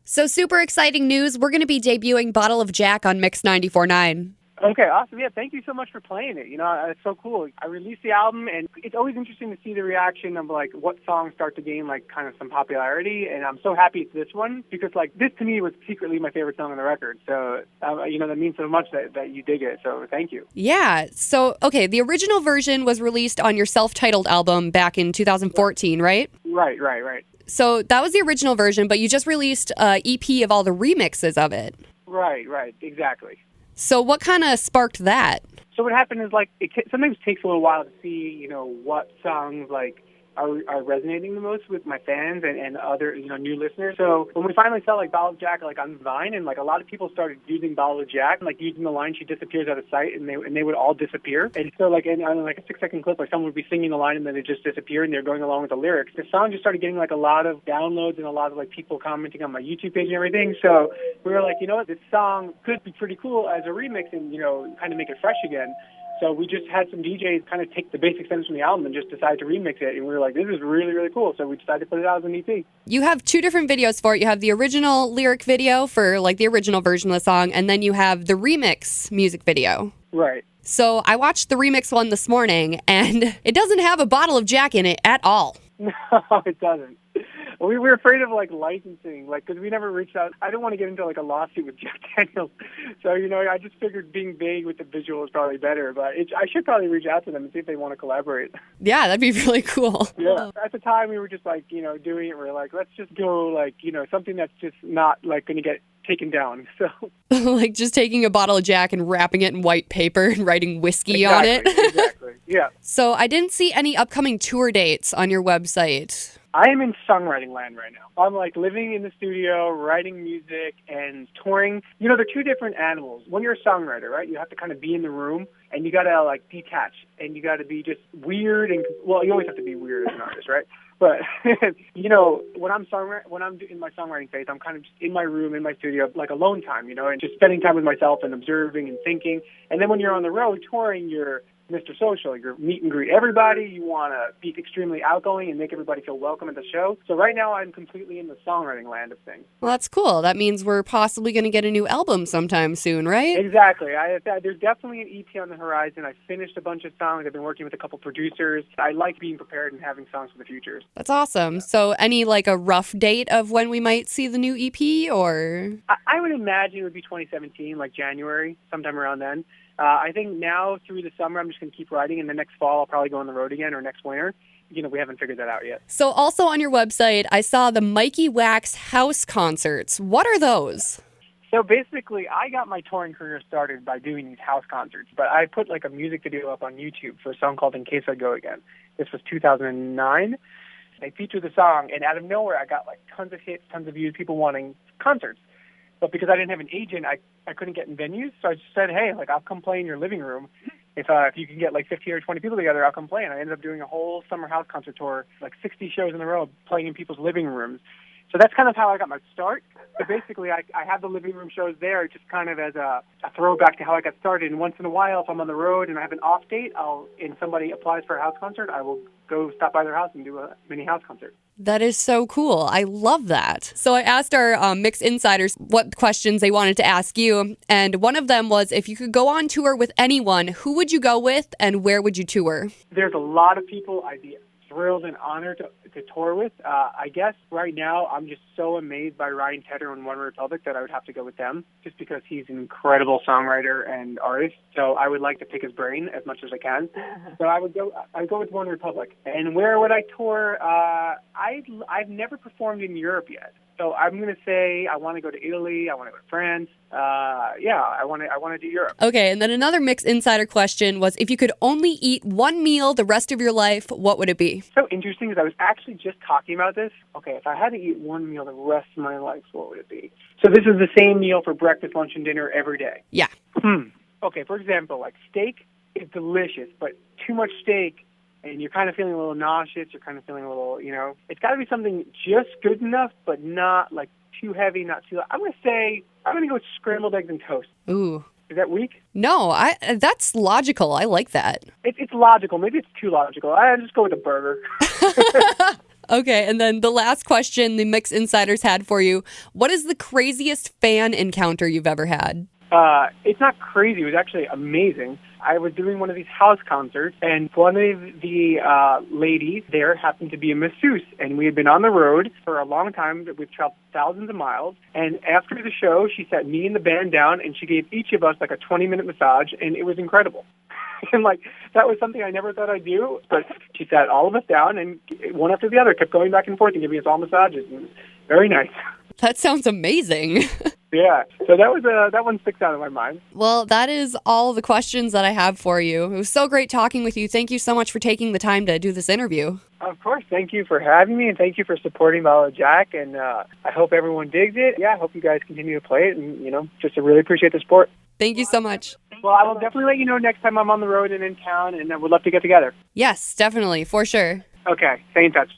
So super exciting news. We're going to be debuting Bottle of Jack on Mix 94.9. Okay, awesome. Yeah, thank you so much for playing it. You know, it's so cool. I released the album, and it's always interesting to see the reaction of, like, what songs start to gain, like, kind of some popularity. And I'm so happy it's this one because, like, this to me was secretly my favorite song on the record. So, you know, that means so much that you dig it. So thank you. Yeah. So, okay, the original version was released on your self-titled album back in 2014, right? Right. So that was the original version, but you just released an EP of all the remixes of it. Right, exactly. So what kind of sparked that? So what happened is, like, it sometimes takes a little while to see, you know, what songs, like, are resonating the most with my fans and other, you know, new listeners. So when we finally saw, like, Bottle of Jack, like, on Vine, and, like, a lot of people started using Bottle of Jack, like, using the line, she disappears out of sight, and they would all disappear. And so, like, on, like, a 6-second clip, like, someone would be singing the line, and then it just disappear, and they're going along with the lyrics. The song just started getting, like, a lot of downloads and a lot of, like, people commenting on my YouTube page and everything. So we were like, you know what, this song could be pretty cool as a remix and, you know, kind of make it fresh again. So we just had some DJs kind of take the basic stems from the album and just decide to remix it. And we were like, this is really, really cool. So we decided to put it out as an EP. You have two different videos for it. You have the original lyric video for, like, the original version of the song, and then you have the remix music video. Right. So I watched the remix one this morning, and it doesn't have a bottle of Jack in it at all. No, it doesn't. We were afraid of, like, licensing, like, because we never reached out. I don't want to get into, like, a lawsuit with Jack Daniels. So, you know, I just figured being vague with the visual is probably better. But I should probably reach out to them and see if they want to collaborate. Yeah, that'd be really cool. Yeah. At the time, we were just, like, you know, doing it. We were like, let's just go, like, you know, something that's just not, like, going to get taken down. So, like, just taking a bottle of Jack and wrapping it in white paper and writing whiskey on it. Exactly. Yeah. So I didn't see any upcoming tour dates on your website. I am in songwriting land right now. I'm, like, living in the studio, writing music, and touring. You know, they're two different animals. When you're a songwriter, right, you have to kind of be in the room, and you got to, like, detach, and you got to be just weird, and, well, you always have to be weird as an artist, right? But, you know, when I'm in my songwriting phase, I'm kind of just in my room, in my studio, like, alone time, you know, and just spending time with myself and observing and thinking. And then when you're on the road touring, you're Mr. Social, you're meet and greet everybody. You want to be extremely outgoing and make everybody feel welcome at the show. So right now I'm completely in the songwriting land of things. Well, that's cool. That means we're possibly going to get a new album sometime soon, right? Exactly. There's definitely an EP on the horizon. I finished a bunch of songs. I've been working with a couple producers. I like being prepared and having songs for the future. That's awesome. Yeah. So any, like, a rough date of when we might see the new EP, or? I would imagine it would be 2017, like January, sometime around then. I think now through the summer, I'm just going to keep writing, and the next fall, I'll probably go on the road again, or next winter. You know, we haven't figured that out yet. So also on your website, I saw the Mikey Wax house concerts. What are those? So basically, I got my touring career started by doing these house concerts, but I put, like, a music video up on YouTube for a song called In Case I Go Again. This was 2009. I featured the song, and out of nowhere, I got, like, tons of hits, tons of views, people wanting concerts. But because I didn't have an agent, I couldn't get in venues. So I just said, hey, like, I'll come play in your living room. If you can get, like, 15 or 20 people together, I'll come play. And I ended up doing a whole summer house concert tour, like 60 shows in a row, playing in people's living rooms. So that's kind of how I got my start. So basically, I have the living room shows there just kind of as a throwback to how I got started. And once in a while, if I'm on the road and I have an off date, and somebody applies for a house concert, I will go stop by their house and do a mini house concert. That is so cool. I love that. So I asked our Mix Insiders what questions they wanted to ask you. And one of them was, if you could go on tour with anyone, who would you go with and where would you tour? There's a lot of people I'd be thrilled and honored to tour with. I guess right now I'm just so amazed by Ryan Tedder and One Republic that I would have to go with them, just because he's an incredible songwriter and artist. So I would like to pick his brain as much as I can. So I'd go with One Republic. And where would I tour? I've never performed in Europe yet. So I'm going to say I want to go to Italy. I want to go to France. I want to do Europe. Okay, and then another Mix Insider question was, if you could only eat one meal the rest of your life, what would it be? So interesting is I was actually just talking about this. Okay, if I had to eat one meal the rest of my life, what would it be? So this is the same meal for breakfast, lunch, and dinner every day. Yeah. Okay, for example, like, steak is delicious, but too much steak, and you're kind of feeling a little nauseous, you're kind of feeling a little, you know, it's got to be something just good enough, but not, like, too heavy, not too light. I'm going to go with scrambled eggs and toast. Ooh. Is that weak? No, that's logical. I like that. It's logical. Maybe it's too logical. I just go with a burger. Okay, and then the last question the Mix Insiders had for you. What is the craziest fan encounter you've ever had? It's not crazy. It was actually amazing. I was doing one of these house concerts, and one of the ladies there happened to be a masseuse, and we had been on the road for a long time. We've traveled thousands of miles, and after the show, she sat me and the band down, and she gave each of us like a 20-minute massage, and it was incredible. And like that was something I never thought I'd do, but she sat all of us down, and one after the other kept going back and forth and giving us all massages. And it was very nice. That sounds amazing. Yeah, so that one sticks out in my mind. Well, that is all the questions that I have for you. It was so great talking with you. Thank you so much for taking the time to do this interview. Of course. Thank you for having me, and thank you for supporting Follow Jack, and I hope everyone digs it. Yeah, I hope you guys continue to play it, and, just really appreciate the support. Thank you so much. Well, I will definitely let you know next time I'm on the road and in town, and I would love to get together. Yes, definitely, for sure. Okay, stay in touch.